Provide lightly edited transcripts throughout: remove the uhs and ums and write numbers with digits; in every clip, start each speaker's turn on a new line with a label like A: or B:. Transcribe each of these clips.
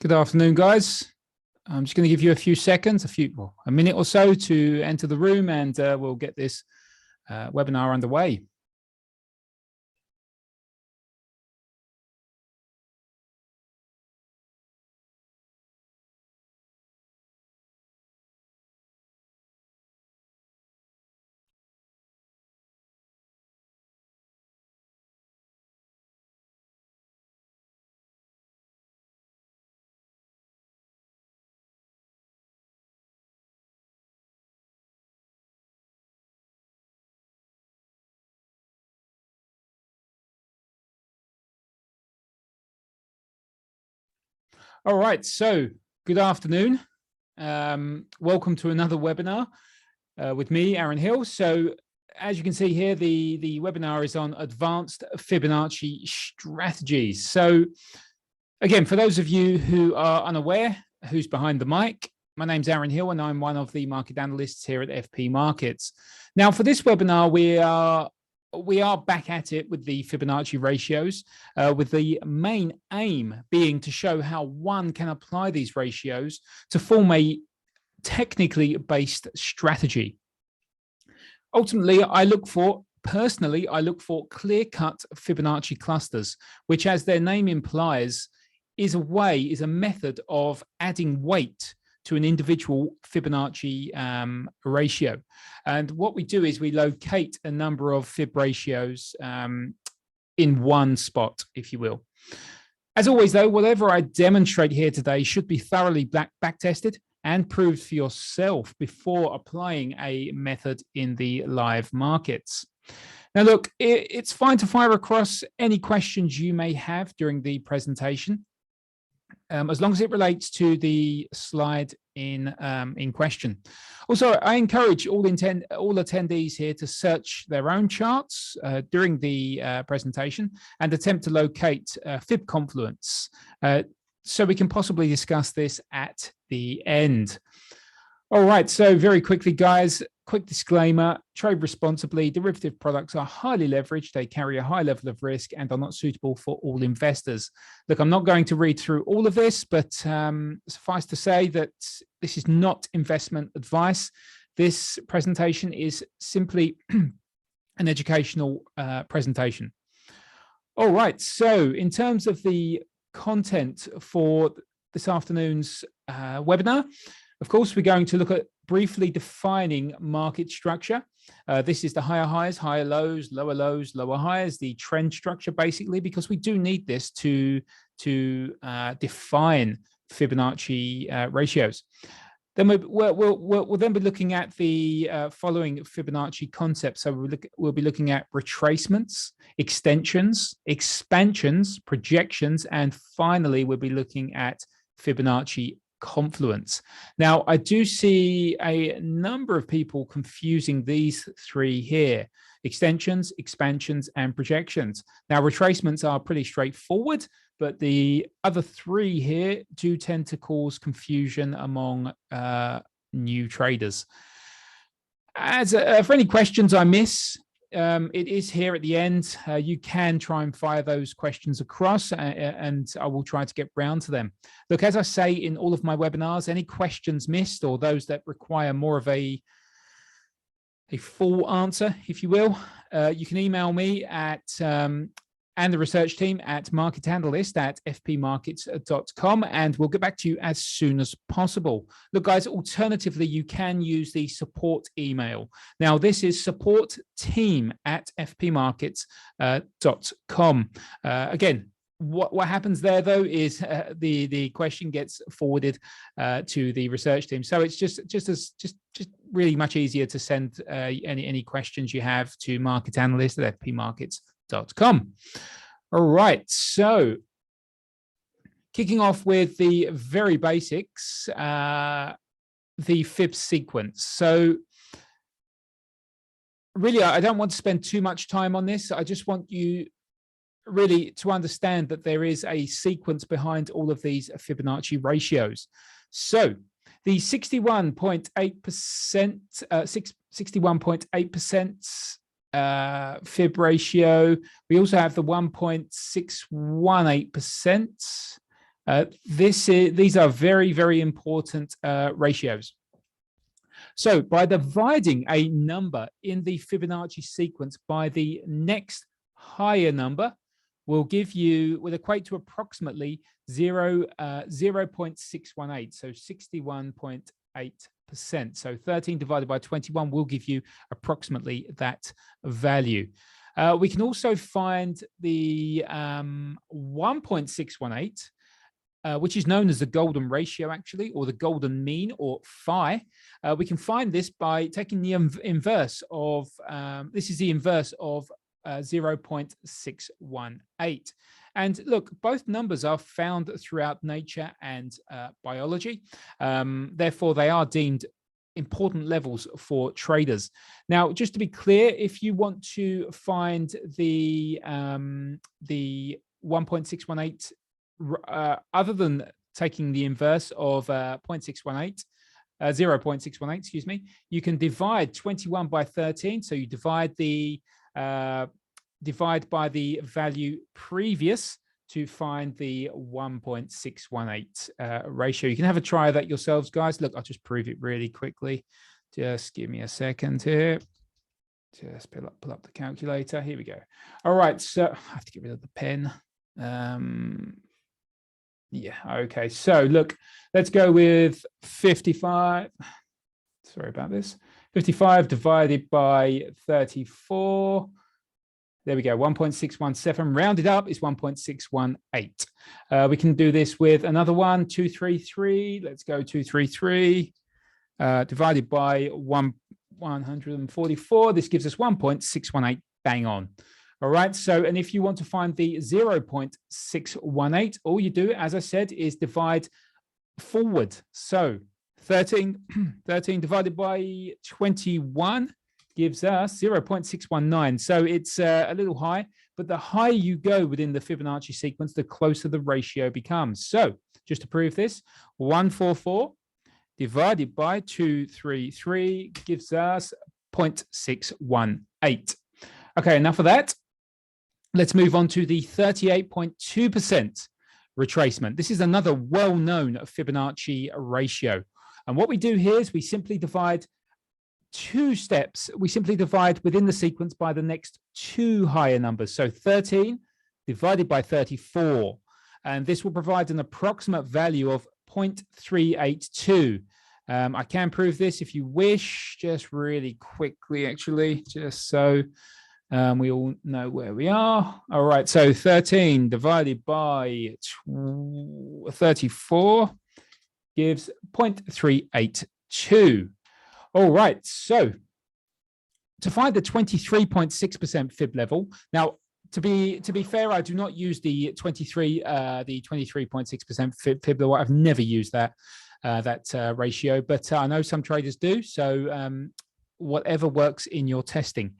A: Good afternoon, guys. I'm just going to give you a few seconds, a minute or so to enter the room, and we'll get this webinar underway. All right, so good afternoon. Welcome to another webinar with me, Aaron Hill. So as you can see here, the webinar is on advanced Fibonacci strategies. So again, for those of you who are unaware who's behind the mic, my name's Aaron Hill and I'm one of the market analysts here at FP Markets. Now for this webinar, we are back at it with the Fibonacci ratios, with the main aim being to show how one can apply these ratios to form a technically based strategy. Ultimately, personally, I look for clear-cut Fibonacci clusters, which, as their name implies, is a method of adding weight to an individual Fibonacci ratio. And what we do is we locate a number of Fib ratios in one spot, if you will. As always, though, whatever I demonstrate here today should be thoroughly back-tested and proved for yourself before applying a method in the live markets. Now, look, it's fine to fire across any questions you may have during the presentation, as long as it relates to the slide in question. Also, I encourage all attendees here to search their own charts during the presentation and attempt to locate Fib Confluence, so we can possibly discuss this at the end. All right, so very quickly, guys, quick disclaimer: trade responsibly. Derivative products are highly leveraged. They carry a high level of risk and are not suitable for all investors. Look, I'm not going to read through all of this, but suffice to say that this is not investment advice. This presentation is simply an educational presentation. All right, so in terms of the content for this afternoon's webinar, of course, we're going to look at briefly defining market structure. This is the higher highs, higher lows, lower highs, the trend structure, basically, because we do need this to define Fibonacci ratios. Then we'll then be looking at the following Fibonacci concepts. So we'll be looking at retracements, extensions, expansions, projections, and finally, we'll be looking at Fibonacci Confluence. Now, I do see a number of people confusing these three here: extensions, expansions, and projections. Now, retracements are pretty straightforward, but the other three here do tend to cause confusion among new traders. For any questions I miss, it is here at the end. You can try and fire those questions across, and I will try to get round to them. Look, as I say in all of my webinars, any questions missed or those that require more of a full answer, if you will, you can email me at and the research team at marketanalyst@fpmarkets.com, and we'll get back to you as soon as possible. Look, guys, alternatively, you can use the support email. Now, this is supportteam@fpmarkets.com. Again, what happens there, though, is the question gets forwarded to the research team. So it's just really much easier to send any questions you have to marketanalyst@fpmarkets.com. All right, so kicking off with the very basics, the Fib sequence. So really, I don't want to spend too much time on this. I just want you really to understand that there is a sequence behind all of these Fibonacci ratios. So the 61.8% fib ratio. We also have the 1.618%. These are very, very important ratios. So by dividing a number in the Fibonacci sequence by the next higher number will equate to approximately 0.618, so 61.8%. So 13 divided by 21 will give you approximately that value. We can also find the 1.618, which is known as the golden ratio, actually, or the golden mean, or phi. We can find this by taking the inverse of, this is the inverse of 0.618. And look, both numbers are found throughout nature and biology. Therefore, they are deemed important levels for traders. Now, just to be clear, if you want to find the 1.618, other than taking the inverse of 0.618, excuse me, you can divide 21 by 13. So you divide by the value previous to find the 1.618 ratio. You can have a try of that yourselves, guys. Look, I'll just prove it really quickly. Just give me a second here. Just pull up the calculator. Here we go. All right, so I have to get rid of the pen. Yeah, okay. So look, let's go with 55. Sorry about this. 55 divided by 34. There we go, 1.617. Rounded up is 1.618. We can do this with another one, 233. Let's go 233 divided by 144. This gives us 1.618, bang on. All right, so, and if you want to find the 0.618, all you do, as I said, is divide forward. So 13 divided by 21 gives us 0.619. So it's a little high, but the higher you go within the Fibonacci sequence, the closer the ratio becomes. So just to prove this, 144 divided by 233 gives us 0.618. Okay, enough of that. Let's move on to the 38.2% retracement. This is another well-known Fibonacci ratio. And what we do here is we simply divide two steps. We simply divide within the sequence by the next two higher numbers. So 13 divided by 34. And this will provide an approximate value of 0.382. I can prove this if you wish, just really quickly, actually, just so we all know where we are. All right, so 13 divided by 34 gives 0.382. All right, so to find the 23.6% fib level, now to be fair, I do not use the 23.6% fib level. I've never used that ratio, but I know some traders do. So whatever works in your testing.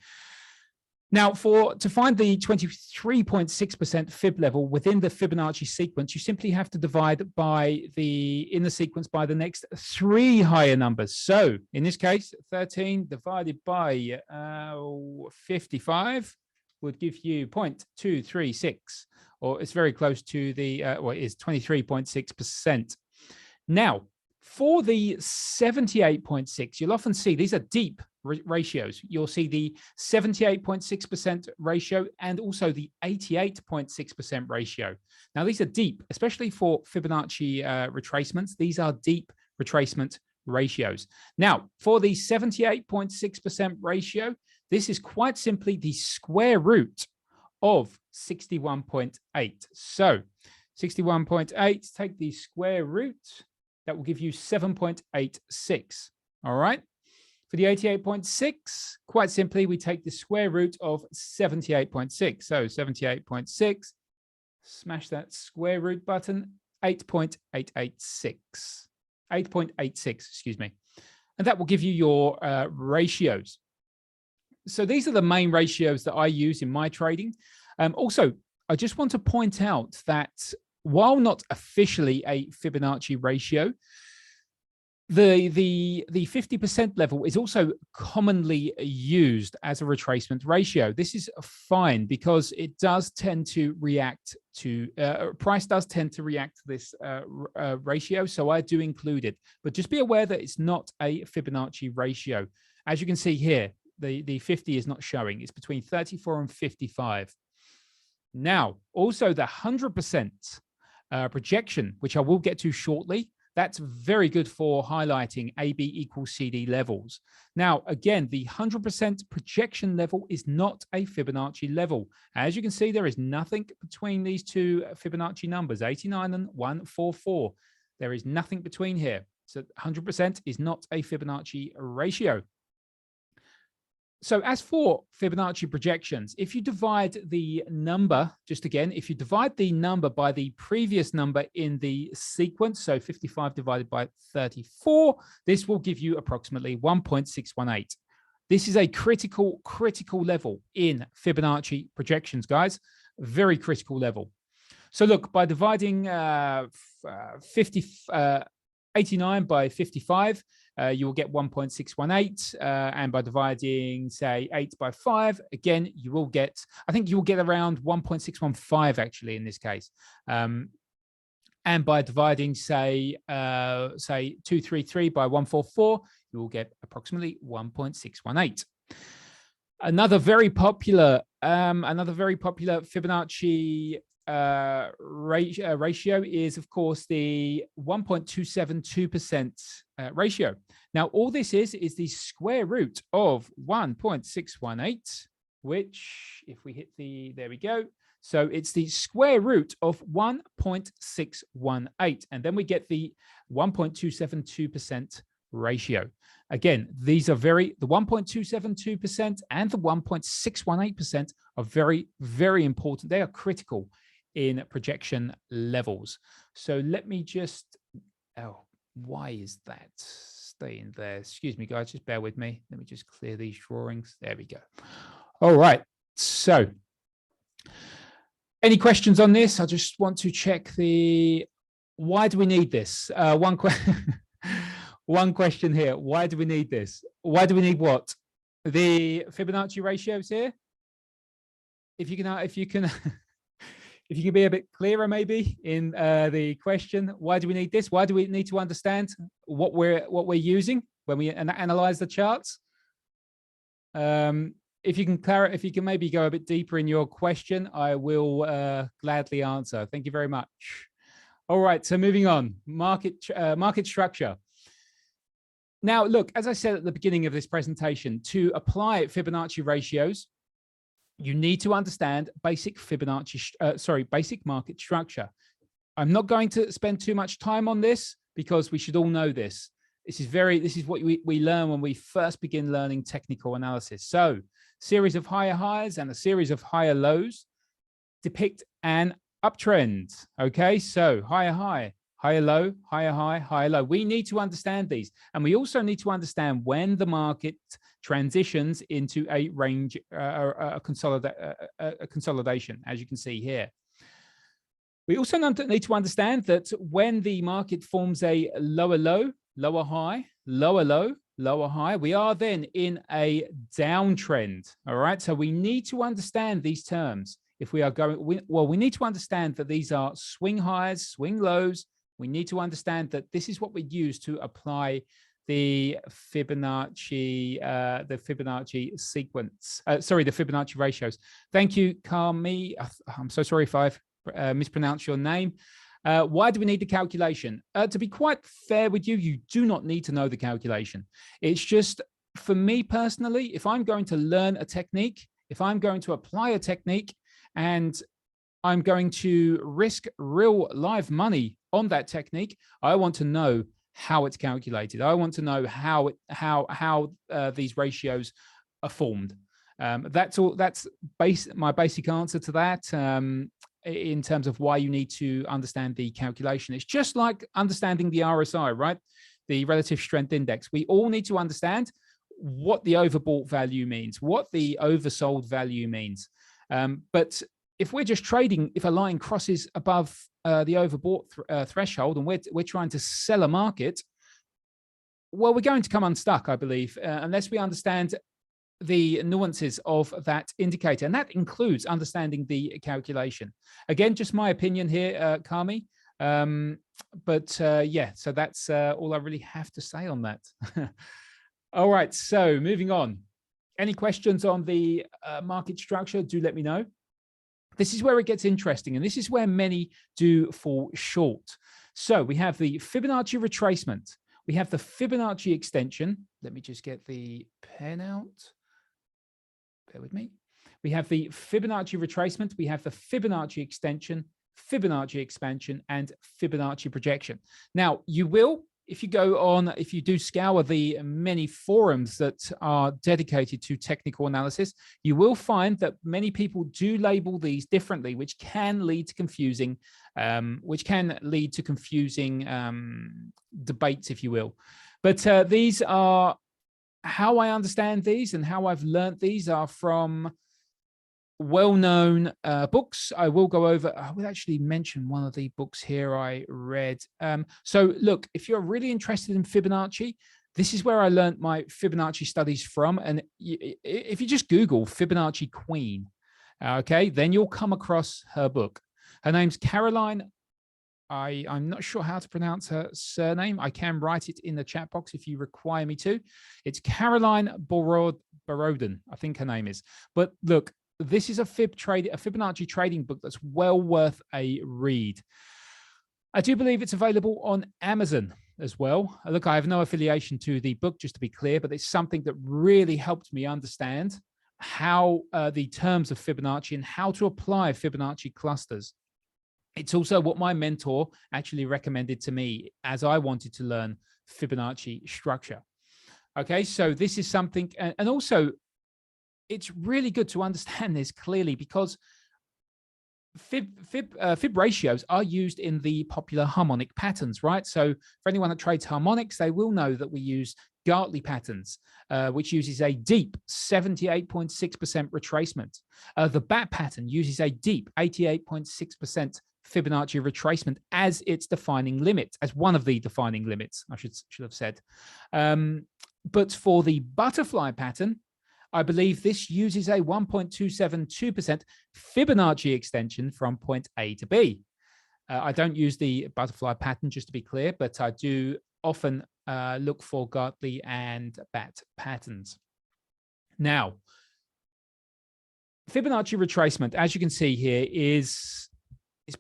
A: Now, to find the 23.6% fib level within the Fibonacci sequence, you simply have to divide in the sequence by the next three higher numbers. So in this case, 13 divided by 55 would give you 0.236, or it's very close to the, well, it is 23.6%. Now, for the 78.6, you'll often see these are deep ratios. You'll see the 78.6% ratio and also the 88.6% ratio. Now, these are deep, especially for Fibonacci retracements. These are deep retracement ratios. Now, for the 78.6% ratio, this is quite simply the square root of 61.8. So 61.8, take the square root. That will give you 7.86. All right. For the 88.6, quite simply, we take the square root of 78.6. So 78.6, smash that square root button, 8.886. 8.86, excuse me. And that will give you your ratios. So these are the main ratios that I use in my trading. Also, I just want to point out that while not officially a Fibonacci ratio, The 50% level is also commonly used as a retracement ratio. This is fine because it does tend to react to price does tend to react to this ratio. So I do include it, but just be aware that it's not a Fibonacci ratio. As you can see here, the 50 is not showing. It's between 34 and 55. Now, also the 100% projection, which I will get to shortly. That's very good for highlighting AB equals CD levels. Now, again, the 100% projection level is not a Fibonacci level. As you can see, there is nothing between these two Fibonacci numbers, 89 and 144. There is nothing between here. So 100% is not a Fibonacci ratio. So as for Fibonacci projections, if you divide the number, just again, if you divide the number by the previous number in the sequence, so 55 divided by 34, this will give you approximately 1.618. This is a critical level in Fibonacci projections, guys. Very critical level. So look, by dividing 89 by 55, you will get 1.618, and by dividing, say, 8 by 5, again, you will get, I think you will get around 1.615 actually in this case. And by dividing, say 233 by 144, you will get approximately 1.618. Another very popular Fibonacci ratio is, of course, the 1.272% ratio. Now, all this is the square root of 1.618, which, if we hit the, there we go. So it's the square root of 1.618, and then we get the 1.272% ratio. Again, these are the 1.272% and the 1.618% are very, very important. They are critical in projection levels. So let me just, why is that staying there? Excuse me, guys, just bear with me. Let me just clear these drawings. There we go. All right. So any questions on this? I just want to check why do we need this? One question here. Why do we need this? Why do we need what? The Fibonacci ratios here? If you can be a bit clearer, maybe in the question, why do we need this? Why do we need to understand what we're using when we analyze the charts? If you can maybe go a bit deeper in your question, I will gladly answer. Thank you very much. All right, so moving on, market structure. Now, look, as I said at the beginning of this presentation, to apply Fibonacci ratios, you need to understand basic basic market structure. I'm not going to spend too much time on this because we should all know this. This is what we learn when we first begin learning technical analysis. So, series of higher highs and a series of higher lows depict an uptrend. Okay, so higher high, higher low, higher high, higher low. We need to understand these. And we also need to understand when the market transitions into a range, a consolidation, as you can see here. We also need to understand that when the market forms a lower low, lower high, lower low, lower high, we are then in a downtrend. All right. So we need to understand these terms. If we are going, we need to understand that these are swing highs, swing lows. We need to understand that this is what we use to apply the Fibonacci sequence. The Fibonacci ratios. Thank you, Carmi. I'm so sorry if I've mispronounced your name. Why do we need the calculation? To be quite fair with you, you do not need to know the calculation. It's just, for me personally, if I'm going to learn a technique, if I'm going to apply a technique, and I'm going to risk real live money on that technique, I want to know how it's calculated. I want to know how these ratios are formed. That's all. That's my basic answer to that. In terms of why you need to understand the calculation, it's just like understanding the RSI, right? The relative strength index. We all need to understand what the overbought value means, what the oversold value means. But if we're just trading, if a line crosses above the overbought threshold and we're trying to sell a market, well, we're going to come unstuck, I believe, unless we understand the nuances of that indicator. And that includes understanding the calculation. Again, just my opinion here, Kami. Yeah, so that's all I really have to say on that. All right, so moving on. Any questions on the market structure, do let me know. This is where it gets interesting, and this is where many do fall short. So we have the Fibonacci retracement. We have the Fibonacci extension. Let me just get the pen out. Bear with me. We have the Fibonacci retracement. We have the Fibonacci extension, Fibonacci expansion, and Fibonacci projection. Now, you will, if you go on, if you do scour the many forums that are dedicated to technical analysis, you will find that many people do label these differently, which can lead to confusing, debates, if you will. But these are how I understand these, and how I've learned these are from well-known books. I will go over, I will actually mention one of the books here I read. So look, if you're really interested in Fibonacci, this is where I learned my Fibonacci studies from. And if you just Google Fibonacci Queen, okay, then you'll come across her book. Her name's Caroline. I'm not sure how to pronounce her surname. I can write it in the chat box if you require me to. It's Caroline Borodin, I think her name is. But look, this is a Fibonacci trading book that's well worth a read. I do believe it's available on Amazon as well. Look, I have no affiliation to the book, just to be clear, but it's something that really helped me understand how the terms of Fibonacci and how to apply Fibonacci clusters. It's also what my mentor actually recommended to me as I wanted to learn Fibonacci structure. Okay, so this is something, and also it's really good to understand this clearly, because fib ratios are used in the popular harmonic patterns, right? So for anyone that trades harmonics, they will know that we use Gartley patterns, which uses a deep 78.6% retracement. The BAT pattern uses a deep 88.6% Fibonacci retracement as its defining limit, as one of the defining limits, I should have said. But for the butterfly pattern, I believe this uses a 1.272% Fibonacci extension from point A to B. I don't use the butterfly pattern, just to be clear, but I do often look for Gartley and BAT patterns. Now, Fibonacci retracement, as you can see here, is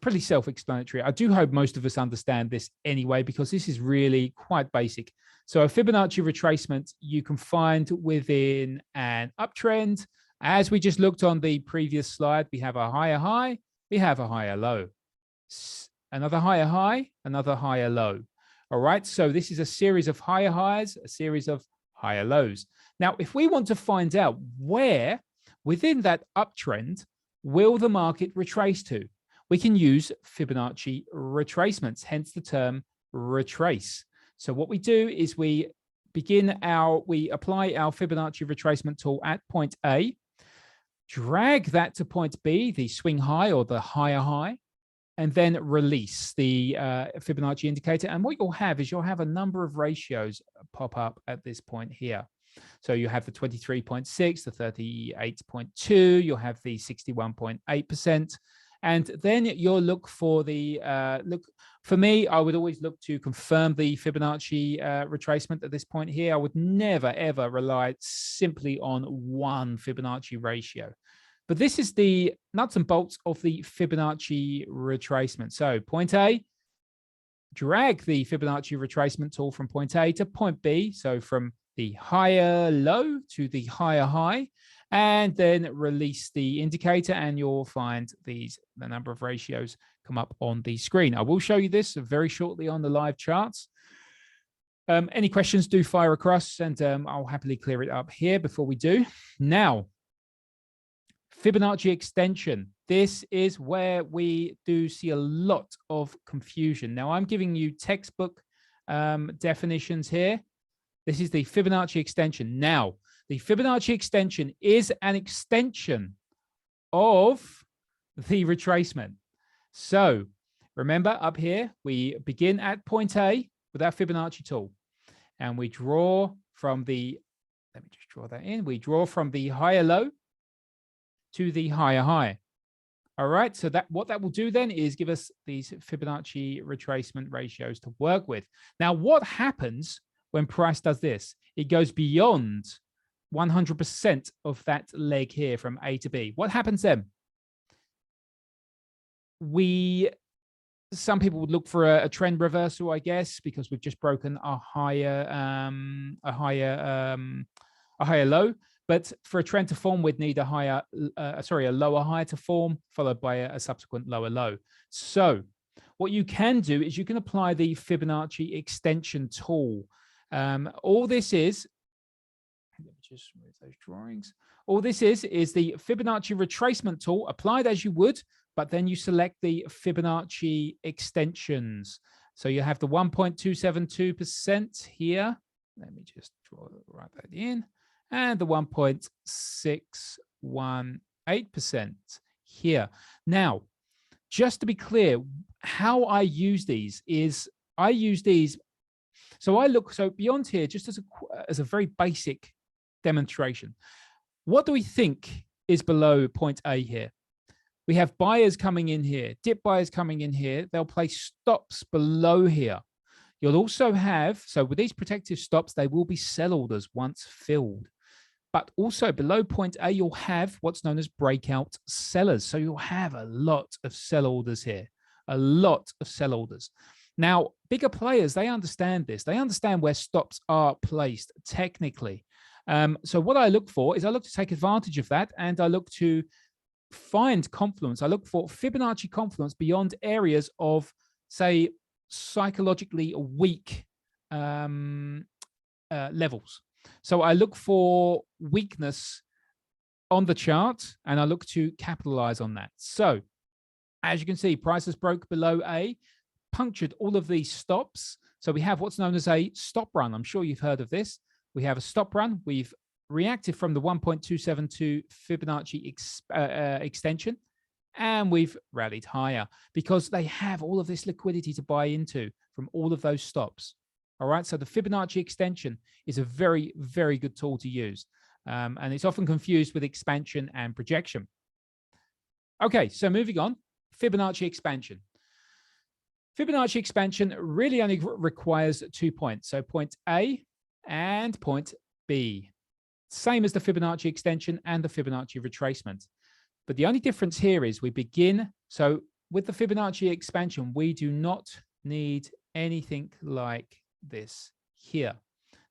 A: pretty self-explanatory. I do hope most of us understand this anyway, because this is really quite basic. So a Fibonacci retracement you can find within an uptrend. As we just looked on the previous slide, we have a higher high, we have a higher low, another higher high, another higher low. All right, so this is a series of higher highs, a series of higher lows. Now, if we want to find out where within that uptrend will the market retrace to, we can use Fibonacci retracements, hence the term retrace. So what we do is we apply our Fibonacci retracement tool at point A, drag that to point B, the swing high or the higher high, and then release the Fibonacci indicator. And what you'll have is you'll have a number of ratios pop up at this point here. So you have the 23.6, the 38.2, you'll have the 61.8%. And then you'll look for the, for me, I would always look to confirm the Fibonacci retracement at this point here. I would never, ever rely simply on one Fibonacci ratio. But this is the nuts and bolts of the Fibonacci retracement. So point A, drag the Fibonacci retracement tool from point A to point B. So from the higher low to the higher high, and then release the indicator, and you'll find the number of ratios come up on the screen. I will show you this very shortly on the live charts. Any questions, do fire across, and I'll happily clear it up here before we do. Now, Fibonacci extension. This is where we do see a lot of confusion. Now, I'm giving you textbook definitions here. This is the Fibonacci extension. Now, the Fibonacci extension is an extension of the retracement. So remember, up here, we begin at point A with our Fibonacci tool. and we draw from the, let me just draw that in, we draw from the higher low to the higher high. All right, so that what that will do then is give us these Fibonacci retracement ratios to work with. Now, what happens when price does this? It goes beyond 100% of that leg here from A to B. What happens then? Some people would look for a trend reversal, I guess, because we've just broken a higher low. But for a trend to form, we'd need a lower high to form, followed by a subsequent lower low. So what you can do is you can apply the Fibonacci extension tool. All this is, let me just move those drawings. All this is the Fibonacci retracement tool applied as you would, but then you select the Fibonacci extensions. So you have the 1.272% here. Let me just write that in. And the 1.618% here. Now, just to be clear, how I use these is so beyond here, just as a very basic demonstration. What do we think is below point A here? We have buyers coming in here, dip buyers coming in here. They'll place stops below here. You'll also have, so with these protective stops, they will be sell orders once filled. But also below point A, you'll have what's known as breakout sellers. So you'll have a lot of sell orders here, a lot of sell orders. Now, bigger players, they understand this. They understand where stops are placed technically. So what I look for is I look to take advantage of that, and I look to find confluence. I look for Fibonacci confluence beyond areas of, say, psychologically weak levels. So I look for weakness on the chart, and I look to capitalize on that. So as you can see, prices broke below A, punctured all of these stops. So we have what's known as a stop run. I'm sure you've heard of this. We have a stop run. We've reacted from the 1.272 Fibonacci extension, and we've rallied higher because they have all of this liquidity to buy into from all of those stops. All right, so the Fibonacci extension is a very, very good tool to use, and it's often confused with expansion and projection. Okay, so moving on, Fibonacci expansion. Fibonacci expansion really only requires 2 points, so point A and point B. Same as the Fibonacci extension and the Fibonacci retracement. But the only difference here is we begin, so with the Fibonacci expansion, we do not need anything like this here.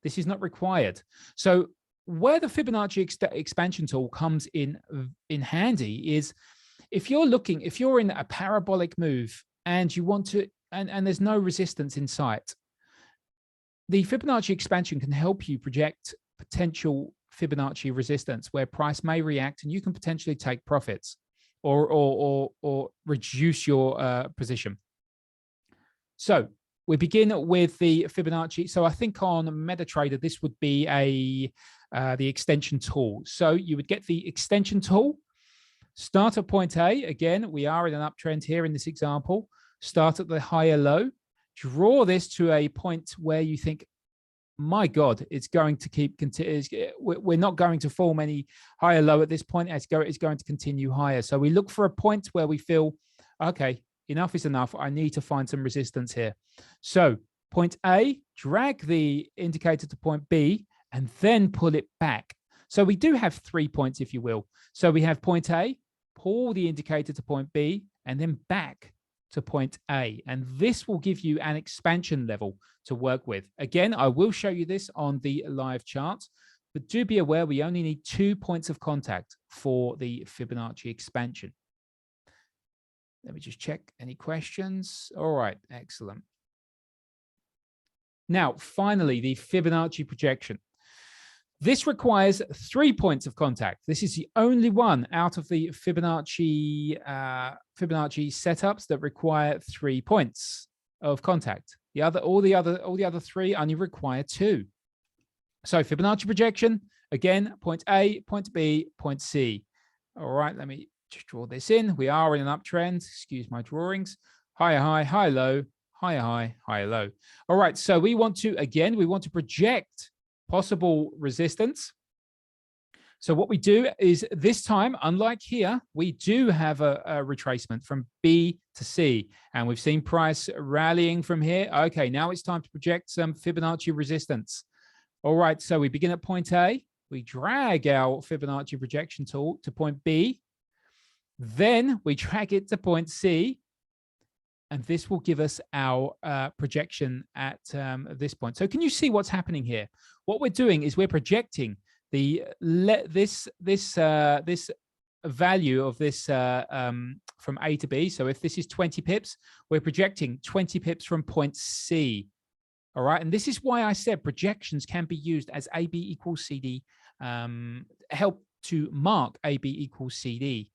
A: This is not required. So where the Fibonacci expansion tool comes in handy is if you're in a parabolic move and you want to, and there's no resistance in sight, the Fibonacci expansion can help you project potential Fibonacci resistance where price may react, and you can potentially take profits or reduce your position. So we begin with the Fibonacci. So I think on MetaTrader, this would be the extension tool. So you would get the extension tool, start at point A. Again, we are in an uptrend here in this example. Start at the higher low, draw this to a point where you think, my God, it's going to keep, we're not going to form any higher low at this point. It's going to continue higher. So we look for a point where we feel, okay, enough is enough. I need to find some resistance here. So point A, drag the indicator to point B, and then pull it back. So we do have 3 points, if you will. So we have point A, pull the indicator to point B, and then back to point A. And this will give you an expansion level to work with. Again, I will show you this on the live chart, but do be aware we only need 2 points of contact for the Fibonacci expansion. Let me just check any questions. All right, excellent. Now, finally, the Fibonacci projection. This requires 3 points of contact. This is the only one out of the Fibonacci setups that require 3 points of contact. All the other 3 only require 2. So Fibonacci projection, again, point A, point B, point C. All right, let me just draw this in. We are in an uptrend. Excuse my drawings. Higher high, high low, higher high, higher low. All right, so we want to project possible resistance. So what we do is this time, unlike here, we do have a retracement from B to C, and we've seen price rallying from here. Okay, now it's time to project some Fibonacci resistance. All right, so we begin at point A, we drag our Fibonacci projection tool to point B, then we drag it to point C, and this will give us our projection at this point. So can you see what's happening here? What we're doing is we're projecting this value of this from A to B. So if this is 20 pips, we're projecting 20 pips from point C. All right, and this is why I said projections can be used as AB equals CD, help to mark AB equals CD.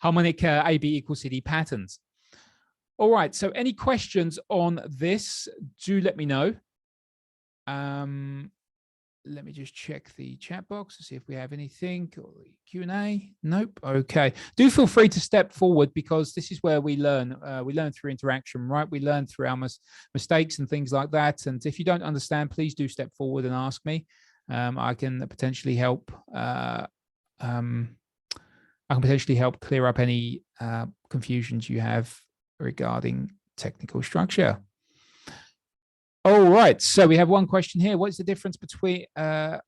A: Harmonic AB equals CD patterns. All right, so any questions on this, do let me know. Let me just check the chat box to see if we have anything or the Q&A. Nope. Okay. Do feel free to step forward, because this is where we learn. We learn through interaction, right? We learn through our mistakes and things like that. And if you don't understand, please do step forward and ask me. I can potentially help. I can potentially help clear up any confusions you have regarding technical structure. All right, so we have one question here. What is the difference between a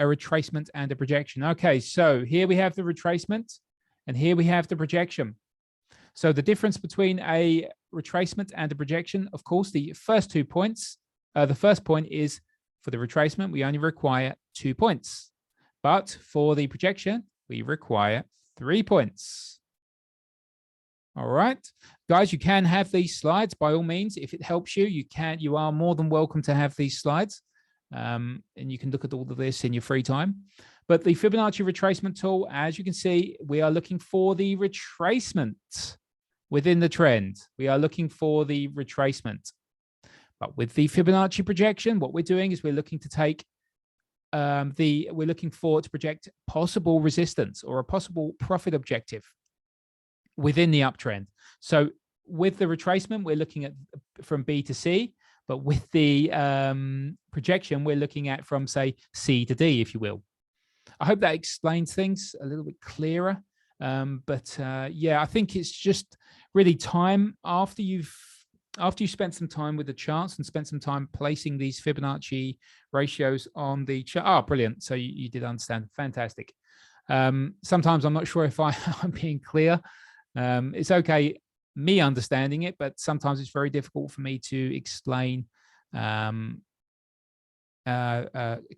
A: retracement and a projection? Okay, so here we have the retracement and here we have the projection. So the difference between a retracement and a projection, of course, the first 2 points. The first point is for the retracement, we only require 2 points. But for the projection, we require 3 points. All right, guys, you can have these slides by all means. If it helps you, you are more than welcome to have these slides. And you can look at all of this in your free time. But the Fibonacci retracement tool, as you can see, we are looking for the retracement within the trend. We are looking for the retracement. But with the Fibonacci projection, what we're doing is we're looking to take we're looking to project possible resistance or a possible profit objective within the uptrend. So with the retracement, we're looking at from B to C, but with the projection, we're looking at from, say, C to D, if you will. I hope that explains things a little bit clearer. Yeah, I think it's just really time after you spent some time with the charts and spent some time placing these Fibonacci ratios on the chart. Oh, brilliant. So you did understand. Fantastic. Sometimes I'm not sure if I'm being clear. It's okay, me understanding it, but sometimes it's very difficult for me to explain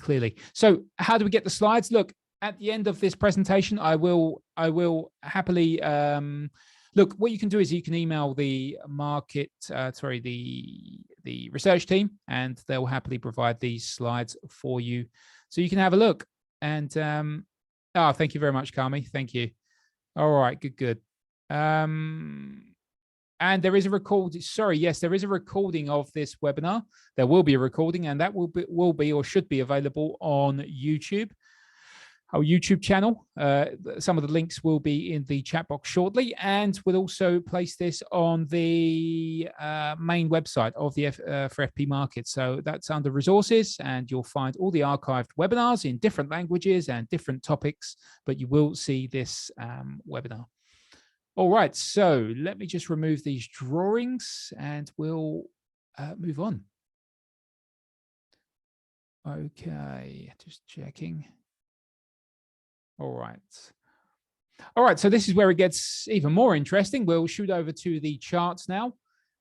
A: clearly. So how do we get the slides? Look, at the end of this presentation, I will happily look. What you can do is you can email the the research team, and they'll happily provide these slides for you, so you can have a look. And oh, thank you very much, Kami. Thank you. All right, good. And there is a recording. Sorry, yes, there is a recording of this webinar. There will be a recording, and that will be or should be available on YouTube, our YouTube channel. Some of the links will be in the chat box shortly, and we'll also place this on the main website of the for FP Market. So that's under resources, and you'll find all the archived webinars in different languages and different topics, but you will see this webinar. All right, so let me just remove these drawings and we'll move on. Okay, just checking. All right, so this is where it gets even more interesting. We'll shoot over to the charts now,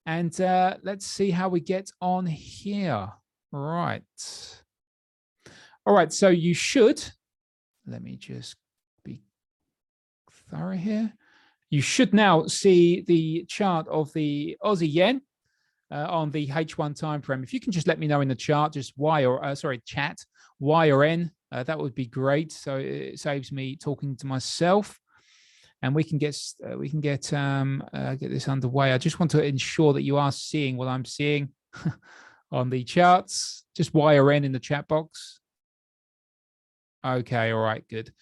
A: and let's see how we get on here. All right, so you should, let me just be thorough here. You should now see the chart of the Aussie yen on the H1 time frame. If you can just let me know in the chart, just Y or chat, Y or N, that would be great. So it saves me talking to myself, and we can get this underway. I just want to ensure that you are seeing what I'm seeing on the charts. Just Y or N in the chat box. Okay, all right, good,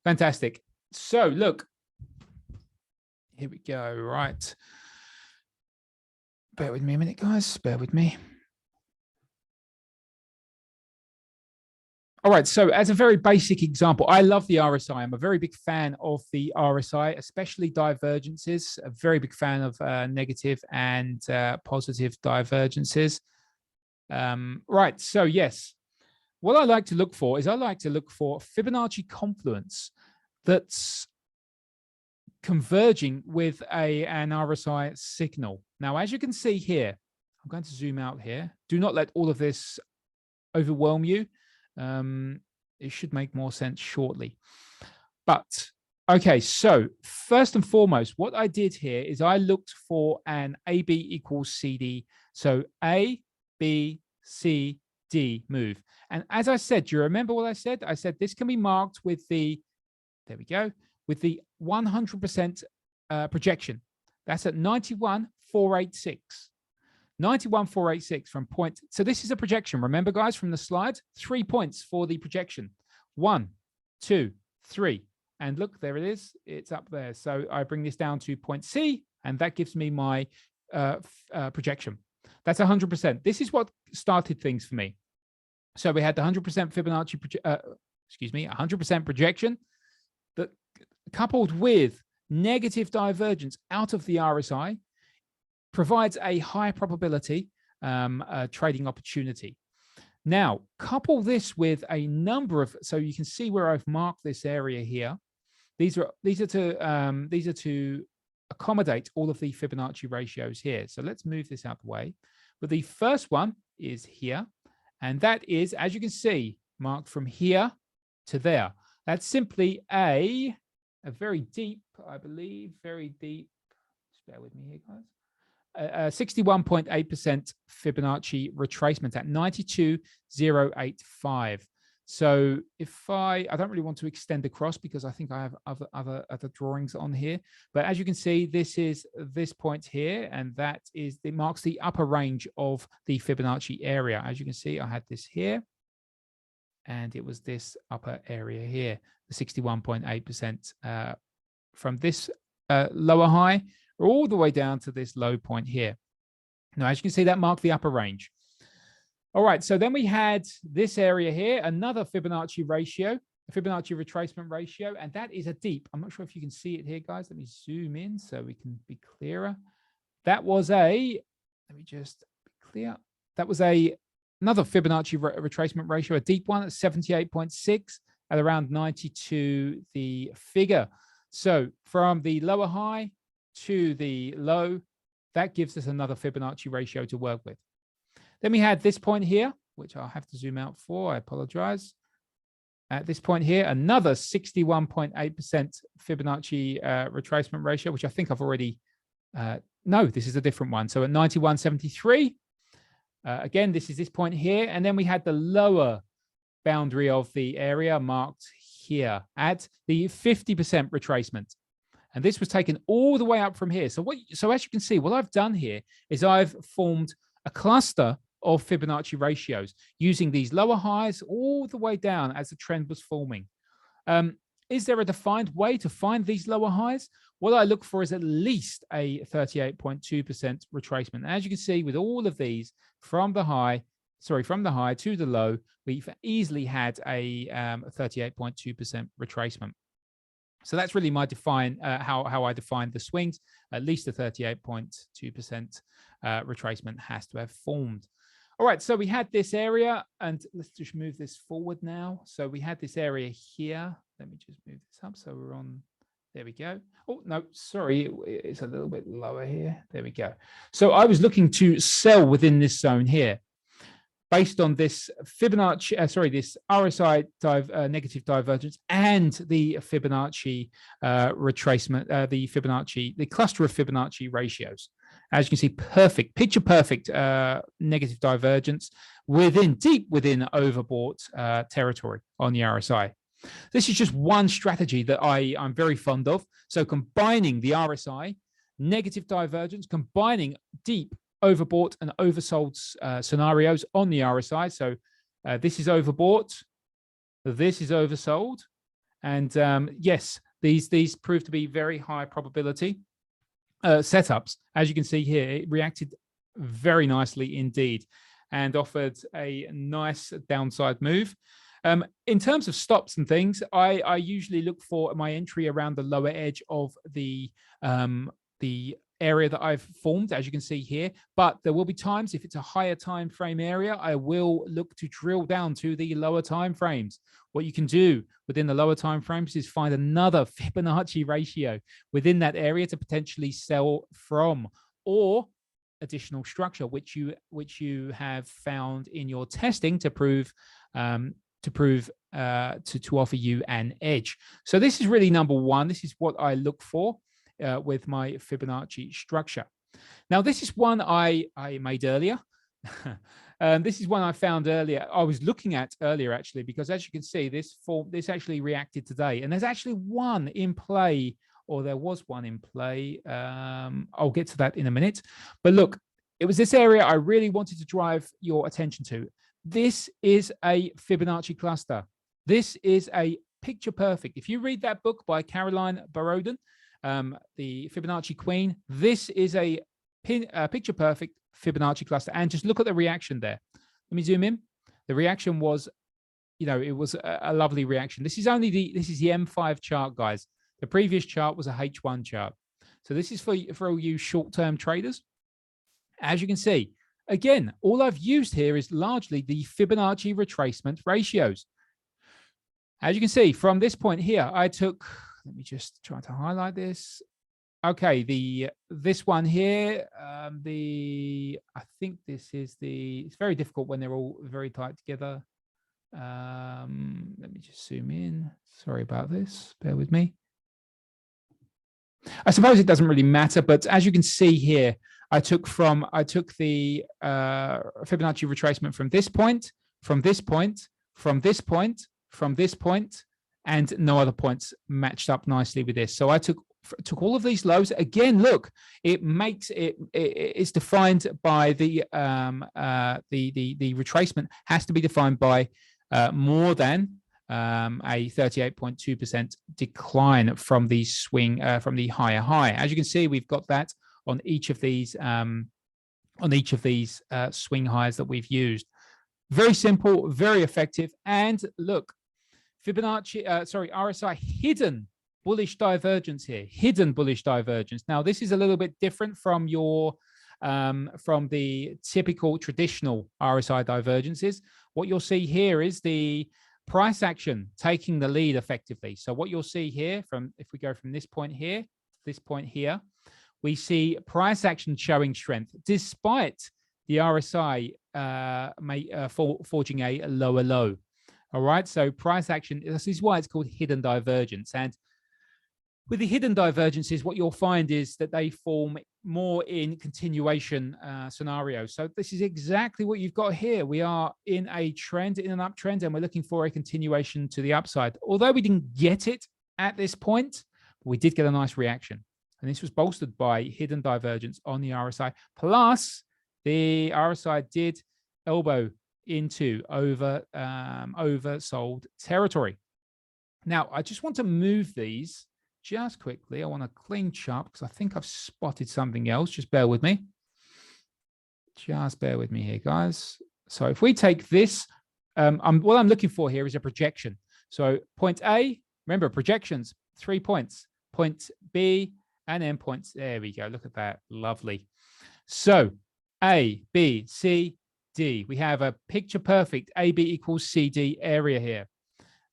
A: fantastic. So look, here we go. Right. Bear with me a minute, guys. Bear with me. All right, so as a very basic example, I love the RSI. I'm a very big fan of the RSI, especially divergences. A very big fan of negative and positive divergences. Right, so yes, what I like to look for is I like to look for Fibonacci confluence that's converging with an RSI signal. Now, as you can see here, I'm going to zoom out here. Do not let all of this overwhelm you. It should make more sense shortly. But okay, so first and foremost, what I did here is I looked for an AB equals CD. So A, B, C, D move. And as I said, do you remember what I said? I said this can be marked with the, there we go, with the 100% projection. That's at 91,486. 91,486 from point. So this is a projection. Remember, guys, from the slide, 3 points for the projection. 1, 2, 3. And look, there it is. It's up there. So I bring this down to point C, and that gives me my projection. That's 100%. This is what started things for me. So we had the 100% Fibonacci, 100% projection that coupled with negative divergence out of the RSI provides a high probability trading opportunity. Now, couple this with a number of, so you can see where I've marked this area here. These are to accommodate all of the Fibonacci ratios here. So let's move this out the way. But the first one is here, and that is, as you can see, marked from here to there. That's simply a very deep, I believe, very deep. Just bear with me here, guys. 61.8% Fibonacci retracement at 92,085. So if I don't really want to extend across because I think I have other drawings on here, but as you can see, this is this point here, and that is, it marks the upper range of the Fibonacci area. As you can see, I had this here, and it was this upper area here, the 61.8% from this lower high all the way down to this low point here. Now, as you can see, that marked the upper range. All right, so then we had this area here, another Fibonacci ratio, a Fibonacci retracement ratio, and that is a deep. I'm not sure if you can see it here, guys. Let me zoom in so we can be clearer. That was a, let me just be clear. That was another Fibonacci retracement ratio, a deep one at 78.6 at around 92 the figure. So from the lower high to the low, that gives us another Fibonacci ratio to work with. Then we had this point here, which I'll have to zoom out for, I apologize. At this point here, another 61.8% Fibonacci retracement ratio, which I think I've already, no, this is a different one. So at 91.73, again, this is this point here. And then we had the lower boundary of the area marked here at the 50% retracement. And this was taken all the way up from here. So as you can see, what I've done here is I've formed a cluster of Fibonacci ratios using these lower highs all the way down as the trend was forming. Is there a defined way to find these lower highs? What I look for is at least a 38.2% retracement. And as you can see, with all of these from the high to the low, we've easily had a 38.2% retracement. So that's really my how I define the swings. At least a 38.2% retracement has to have formed. All right, so we had this area, and let's just move this forward now. So we had this area here. Let me just move this up. So we're on, there we go. Oh, no, sorry, it's a little bit lower here. There we go. So I was looking to sell within this zone here, based on this Fibonacci, this RSI negative divergence and the Fibonacci retracement, the cluster of Fibonacci ratios. As you can see, perfect, picture perfect negative divergence deep within overbought territory on the RSI. This is just one strategy that I'm very fond of. So combining the RSI, negative divergence, combining deep overbought and oversold scenarios on the RSI. So this is overbought, this is oversold, and yes, These prove to be very high probability setups. As you can see here, it reacted very nicely indeed and offered a nice downside move. In terms of stops and things, I usually look for my entry around the lower edge of the area that I've formed, as you can see here. But there will be times, if it's a higher time frame area, I will look to drill down to the lower time frames. What you can do within the lower time frames is find another Fibonacci ratio within that area to potentially sell from, or additional structure which you have found in your testing to prove to offer you an edge. So this is really number one. This is what I look for with my Fibonacci structure. Now, this is one I made earlier. This is one I found earlier. I was looking at earlier, actually, because as you can see, this actually reacted today. And there's actually one in play, or there was one in play. I'll get to that in a minute. But look, it was this area I really wanted to drive your attention to. This is a Fibonacci cluster. This is a picture perfect. If you read that book by Caroline Baroden, the Fibonacci Queen, this is a picture perfect Fibonacci cluster. And just look at the reaction there. Let me zoom in. The reaction was, it was a lovely reaction. This is the M5 chart, guys. The previous chart was a H1 chart. So this is for all you short-term traders. As you can see, again, all I've used here is largely the Fibonacci retracement ratios. As you can see, from this point here, I took, let me just try to highlight this. Okay, this one here, I think this is it's very difficult when they're all very tight together. Let me just zoom in. Sorry about this. Bear with me. I suppose it doesn't really matter, but as you can see here, I took the Fibonacci retracement from this point, from this point, from this point, from this point, and no other points matched up nicely with this. So I took all of these lows. Again, look, it's defined by the retracement has to be defined by more than a 38.2% decline from the swing from the higher high. As you can see, we've got that on each of these swing highs that we've used. Very simple, very effective. And look, Fibonacci, RSI hidden bullish divergence here, hidden bullish divergence. Now, this is a little bit different from from the typical traditional RSI divergences. What you'll see here is the price action taking the lead effectively. So what you'll see here, if we go from this point here to this point here, we see price action showing strength despite the RSI forging a lower low. All right, so price action, this is why it's called hidden divergence. And with the hidden divergences, what you'll find is that they form more in continuation scenarios. So this is exactly what you've got here. We are in a trend, in an uptrend, and we're looking for a continuation to the upside. Although we didn't get it at this point, we did get a nice reaction. And this was bolstered by hidden divergence on the RSI. Plus, the RSI did elbow into oversold territory. Now, I just want to move these just quickly. I want a clean chart because I think I've spotted something else. Just bear with me. Just bear with me here, guys. So if we take this, what I'm looking for here is a projection. So point A, remember projections, 3 points. Point B, and then points. There we go. Look at that. Lovely. So A, B, C, D. We have a picture perfect AB equals CD area here.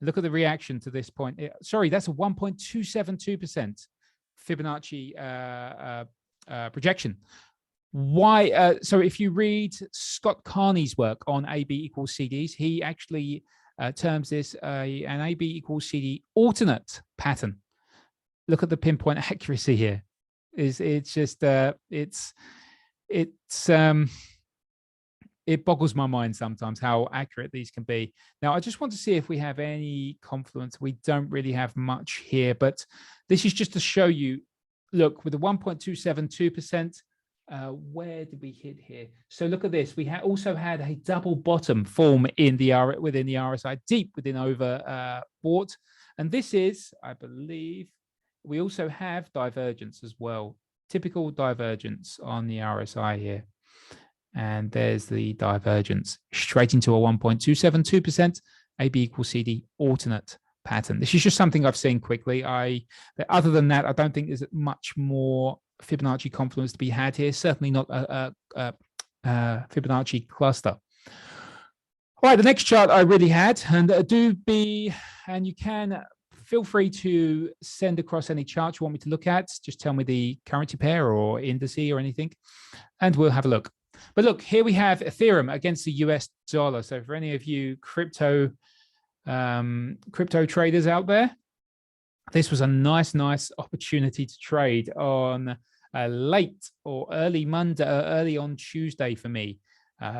A: Look at the reaction to this point. Sorry, that's a 1.272% Fibonacci projection. Why? So if you read Scott Carney's work on AB equals CDs, he actually terms this an AB equals CD alternate pattern. Look at the pinpoint accuracy here. It boggles my mind sometimes how accurate these can be. Now, I just want to see if we have any confluence. We don't really have much here, but this is just to show you, look, with the 1.272%, where did we hit here? So look at this. We also had a double bottom form within the RSI, deep within overbought. And this is, I believe, we also have divergence as well. Typical divergence on the RSI here. And there's the divergence straight into a 1.272% AB equals CD alternate pattern. This is just something I've seen quickly. Other than that, I don't think there's much more Fibonacci confluence to be had here. Certainly not a Fibonacci cluster. All right, the next chart I really had, and and you can feel free to send across any charts you want me to look at. Just tell me the currency pair or indice or anything, and we'll have a look. But look, here we have Ethereum against the US dollar. So for any of you crypto traders out there, this was a nice opportunity to trade on late or early Monday, early on Tuesday for me.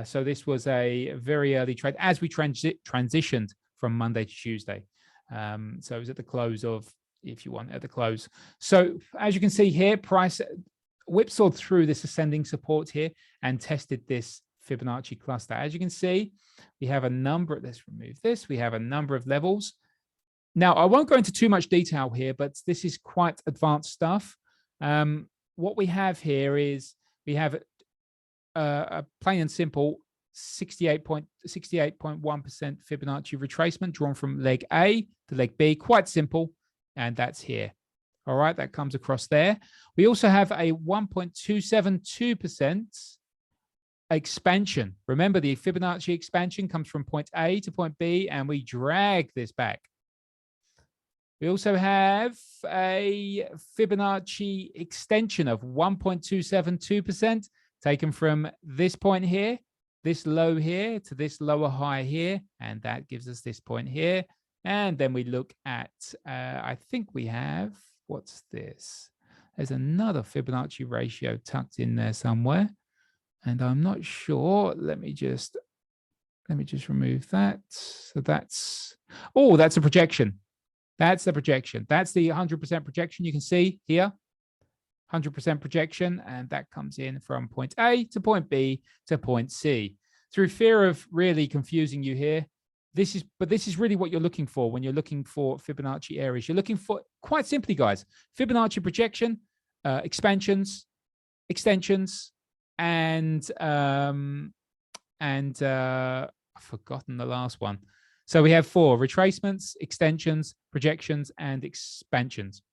A: So this was a very early trade as we transitioned from Monday to Tuesday. So it was at the close of, if you want, at the close. So as you can see here, price whipsawed through this ascending support here and tested this Fibonacci cluster. As you can see, we have a number, let's remove this, we have a number of levels. Now, I won't go into too much detail here, but this is quite advanced stuff. What we have here is we have a plain and simple 68.1% Fibonacci retracement drawn from leg A to leg B, quite simple, and that's here. All right, that comes across there. We also have a 1.272% expansion. Remember, the Fibonacci expansion comes from point A to point B, and we drag this back. We also have a Fibonacci extension of 1.272% taken from this point here, this low here, to this lower high here, and that gives us this point here. And then we look at, I think we have, what's this? There's another Fibonacci ratio tucked in there somewhere, and I'm not sure. Let me just remove that. So that's, oh, that's a projection. That's the projection. That's the 100% projection. You can see here, 100% projection, and that comes in from point A to point B to point C. Through fear of really confusing you here, this is really what you're looking for when you're looking for Fibonacci areas. You're looking for, quite simply, guys, Fibonacci projection, expansions, extensions, and I've forgotten the last one. So we have 4: retracements, extensions, projections, and expansions.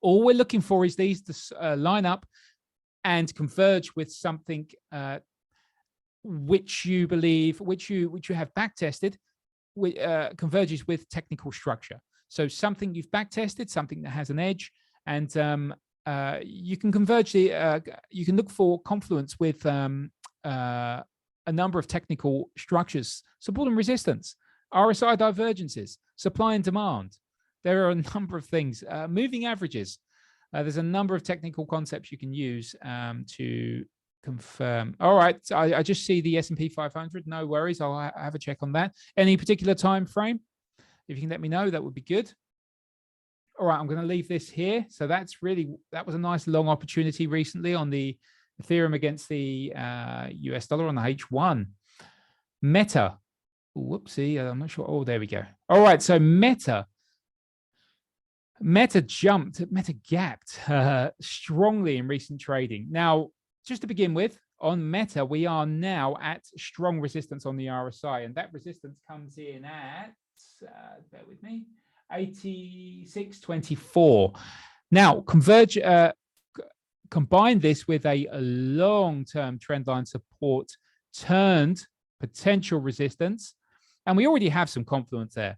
A: All we're looking for is these to line up and converge with something which you believe, which you have back tested, converges with technical structure. So something you've back tested, something that has an edge, and you can converge you can look for confluence with a number of technical structures: support and resistance, RSI divergences, supply and demand. There are a number of things, moving averages. There's a number of technical concepts you can use to confirm. All right, I just see the S&P 500. No worries, I'll have a check on that. Any particular time frame? If you can let me know, that would be good. All right, I'm going to leave this here. So that was a nice long opportunity recently on the Ethereum against the US dollar on the H1. Meta. Whoopsie, I'm not sure. Oh, there we go. All right, so Meta gapped strongly in recent trading. Now, just to begin with, on Meta, we are now at strong resistance on the RSI, and that resistance comes in at, bear with me, 86.24. Now, combine this with a long-term trendline support turned potential resistance, and we already have some confluence there.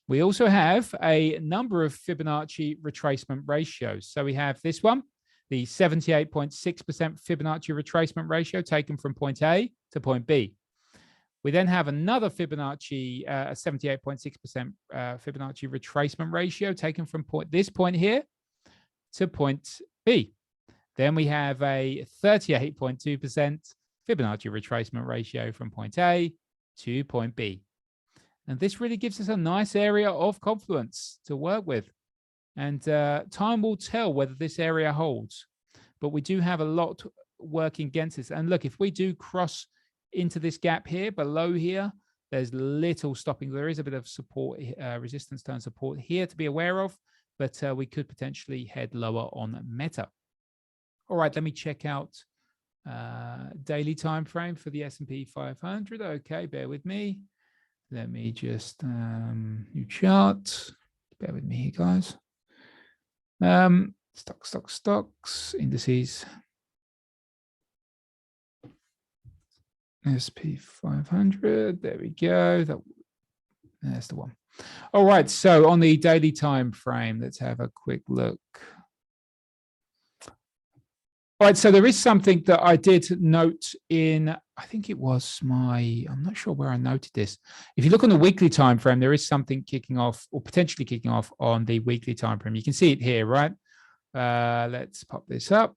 A: We also have a number of Fibonacci retracement ratios. So we have this one, the 78.6% Fibonacci retracement ratio taken from point A to point B. We then have another Fibonacci, 78.6% Fibonacci retracement ratio taken from this point here to point B. Then we have a 38.2% Fibonacci retracement ratio from point A to point B. And this really gives us a nice area of confluence to work with. And time will tell whether this area holds. But we do have a lot working against this. And look, if we do cross into this gap here, below here, There's little stopping. There is a bit of support, resistance turn support here to be aware of, but we could potentially head lower on Meta. All right, let me check out daily time frame for the S&P 500. Okay, bear with me. Let me just new chart. Bear with me here, guys. Stocks, indices. S&P 500. There we go. That's the one. All right. So on the daily time frame, let's have a quick look. All right, so there is something that I did note in, I think it was I'm not sure where I noted this. If you look on the weekly time frame, there is something kicking off or potentially kicking off on the weekly time frame. You can see it here, right? Let's pop this up.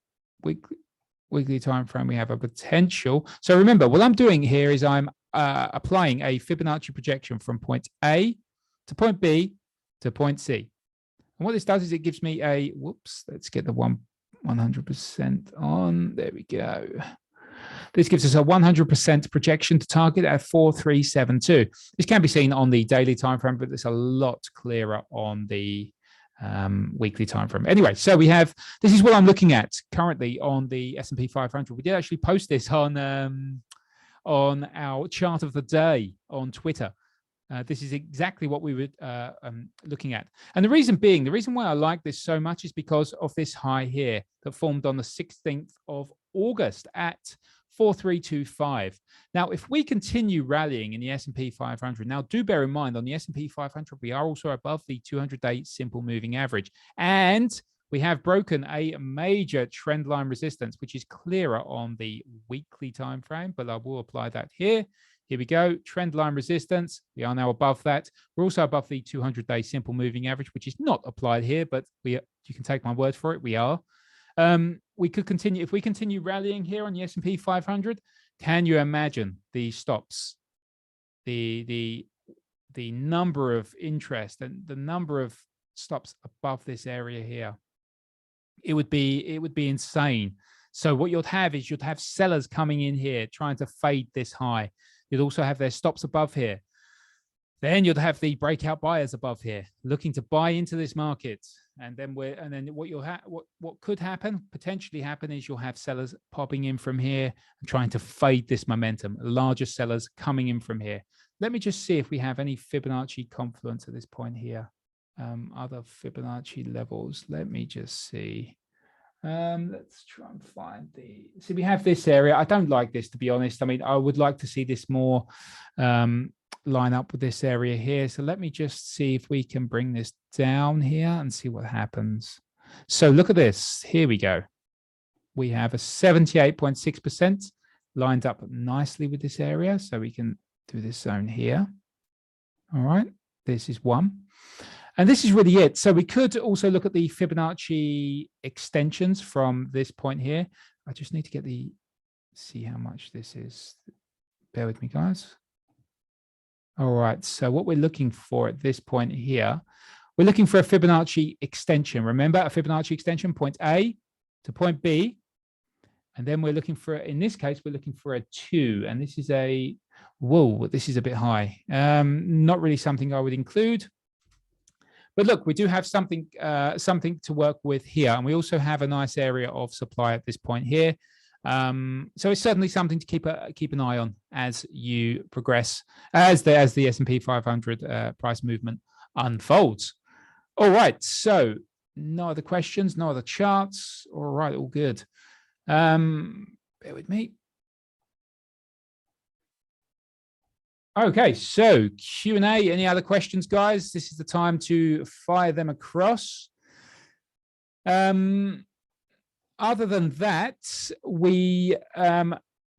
A: Weekly time frame, we have a potential. So remember, what I'm doing here is I'm applying a Fibonacci projection from point A to point B to point C. And what this does is it gives me a, whoops, let's get the 100% on. There we go. This gives us a 100% projection to target at 4372. This can be seen on the daily time frame, but it's a lot clearer on the weekly time frame. Anyway, so we have, this is what I'm looking at currently on the S&P 500. We did actually post this on our chart of the day on Twitter. This is exactly what we were looking at. And the reason why I like this so much is because of this high here that formed on the 16th of August at 4325. Now, if we continue rallying in the S&P 500, now do bear in mind on the S&P 500, we are also above the 200-day simple moving average. And we have broken a major trend line resistance, which is clearer on the weekly time frame, but I will apply that here. Here we go, trend line resistance. We are now above that. We're also above the 200-day simple moving average, which is not applied here, but you can take my word for it, we are. We could continue, if we continue rallying here on the S&P 500, can you imagine the stops, the number of interest and the number of stops above this area here? It would be insane. So what you'd have is sellers coming in here trying to fade this high. You'd also have their stops above here. Then you'd have the breakout buyers above here looking to buy into this market. And then what could potentially happen is you'll have sellers popping in from here and trying to fade this momentum, larger sellers coming in from here. Let me just see if we have any Fibonacci confluence at this point here. Other Fibonacci levels. Let me just see. Let's try and find see, we have this area. I don't like this, to be honest. I mean, I would like to see this more line up with this area here. So let me just see if we can bring this down here and see what happens. So look at this. Here we go. We have a 78.6% lined up nicely with this area. So we can do this zone here. All right. This is one. And this is really it. So we could also look at the Fibonacci extensions from this point here. I just need to see how much this is. Bear with me, guys. All right. So what we're looking for at this point here, we're looking for a Fibonacci extension. Remember, a Fibonacci extension, point A to point B. And then we're looking for, in this case, we're looking for a 2. And this is this is a bit high. Not really something I would include. But look, we do have something to work with here, and we also have a nice area of supply at this point here. So it's certainly something to keep an eye on as you progress, as the S&P 500 price movement unfolds. All right, so no other questions, no other charts. All right, all good. Bear with me. Okay, so Q&A, any other questions, guys? This is the time to fire them across. Other than that,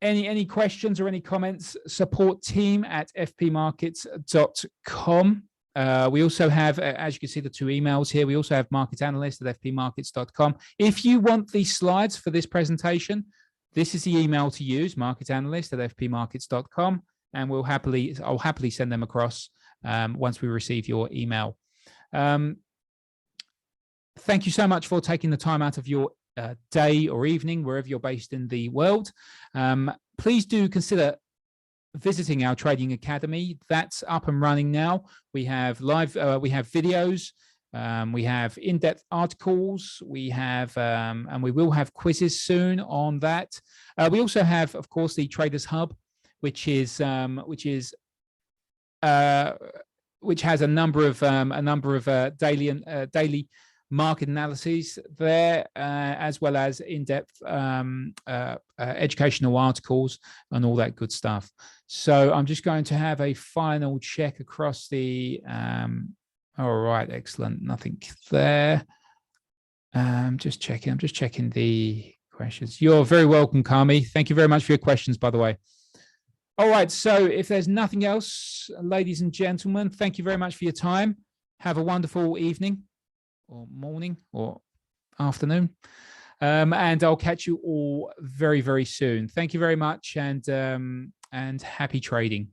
A: any questions or any comments, support team at fpmarkets.com. We also have, as you can see, the 2 emails here. We also have Market Analyst at fpmarkets.com. If you want the slides for this presentation, this is the email to use, Market Analyst at fpmarkets.com. And I'll happily send them across once we receive your email. Thank you so much for taking the time out of your day or evening, wherever you're based in the world. Please do consider visiting our trading academy. That's up and running now. We have live, we have videos, we have in-depth articles, we have, and we will have quizzes soon on that. We also have, of course, the Traders Hub, which has a number of daily market analyses there, as well as in-depth educational articles and all that good stuff. So I'm just going to have a final check across the all right, excellent, nothing there. I'm just checking the questions. You're very welcome, Kami. Thank you very much for your questions, by the way. All right, so if there's nothing else, ladies and gentlemen, thank you very much for your time. Have a wonderful evening or morning or afternoon. And I'll catch you all very, very soon. Thank you very much, and happy trading.